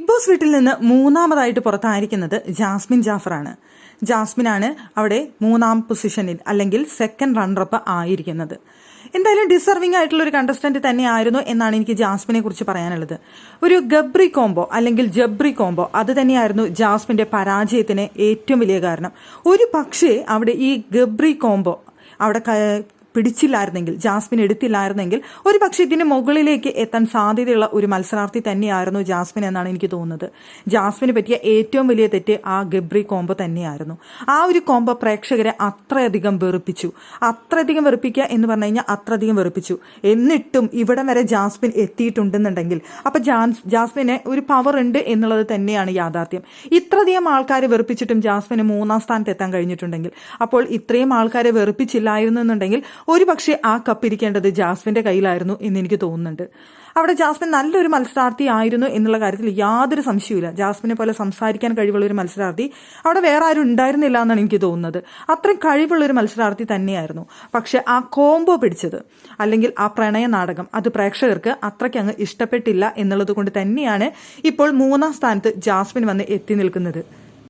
Big boss വീട്ടിൽ നിന്ന് മൂന്നാമതായിട്ട് പുറത്തായിരിക്കുന്നത് ജാസ്മിൻ ജാഫറാണ്. ജാസ്മിനാണ് അവിടെ മൂന്നാം പൊസിഷനിൽ അല്ലെങ്കിൽ സെക്കൻഡ് റണ്ണറപ്പ് ആയിരിക്കുന്നത്. എന്തായാലും ഡിസർവിംഗ് ആയിട്ടുള്ള ഒരു കണ്ടസ്റ്റന്റ് തന്നെയായിരുന്നു എന്നാണ് എനിക്ക് ജാസ്മിനെ കുറിച്ച് പറയാനുള്ളത്. ഒരു ഗബ്രി കോംബോ അല്ലെങ്കിൽ ജബ്രി കോംബോ അത് തന്നെയായിരുന്നു ജാസ്മിന്റെ പരാജയത്തിന് ഏറ്റവും വലിയ കാരണം. ഒരു പക്ഷേ അവിടെ ഈ ഗബ്രി കോംബോ അവിടെ പിടിച്ചില്ലായിരുന്നെങ്കിൽ, ജാസ്മിൻ എടുത്തില്ലായിരുന്നെങ്കിൽ ഒരു പക്ഷേ ഇതിന് മുകളിലേക്ക് എത്താൻ സാധ്യതയുള്ള ഒരു മത്സരാർത്ഥി തന്നെയായിരുന്നു ജാസ്മിൻ എന്നാണ് എനിക്ക് തോന്നുന്നത്. ജാസ്മിന് പറ്റിയ ഏറ്റവും വലിയ തെറ്റ് ആ ഗബ്രി കോംബോ തന്നെയായിരുന്നു. ആ ഒരു കോംബോ പ്രേക്ഷകരെ അത്രയധികം വെറുപ്പിക്കുക എന്ന് പറഞ്ഞു കഴിഞ്ഞാൽ അത്രയധികം വെറുപ്പിച്ചു. എന്നിട്ടും ഇവിടം വരെ ജാസ്മിൻ എത്തിയിട്ടുണ്ടെന്നുണ്ടെങ്കിൽ അപ്പൊ ജാസ്മിന് ഒരു പവർ ഉണ്ട് എന്നുള്ളത് തന്നെയാണ് യാഥാർത്ഥ്യം. ഇത്രയധികം ആൾക്കാരെ വെറുപ്പിച്ചിട്ടും ജാസ്മിന് മൂന്നാം സ്ഥാനത്ത് എത്താൻ കഴിഞ്ഞിട്ടുണ്ടെങ്കിൽ, അപ്പോൾ ഇത്രയും ആൾക്കാരെ വെറുപ്പിച്ചില്ലായിരുന്നു എന്നുണ്ടെങ്കിൽ ഒരു പക്ഷേ ആ കപ്പിരിക്കേണ്ടത് ജാസ്മിന്റെ കയ്യിലായിരുന്നു എന്ന് എനിക്ക് തോന്നുന്നുണ്ട്. അവിടെ ജാസ്മിൻ നല്ലൊരു മത്സരാർത്ഥി ആയിരുന്നു എന്നുള്ള കാര്യത്തിൽ യാതൊരു സംശയവുമില്ല. ജാസ്മിനെ പോലെ സംസാരിക്കാൻ കഴിവുള്ള ഒരു മത്സരാർത്ഥി അവിടെ വേറെ ആരും ഉണ്ടായിരുന്നില്ല എന്നാണ് എനിക്ക് തോന്നുന്നത്. അത്രയും കഴിവുള്ള ഒരു മത്സരാർത്ഥി തന്നെയായിരുന്നു. പക്ഷെ ആ കോംബോ പിടിച്ചത് അല്ലെങ്കിൽ ആ പ്രണയ നാടകം അത് പ്രേക്ഷകർക്ക് അത്രയ്ക്ക് അങ്ങ് ഇഷ്ടപ്പെട്ടില്ല എന്നുള്ളത് കൊണ്ട് തന്നെയാണ് ഇപ്പോൾ മൂന്നാം സ്ഥാനത്ത് ജാസ്മിൻ വന്ന് എത്തി നിൽക്കുന്നത്.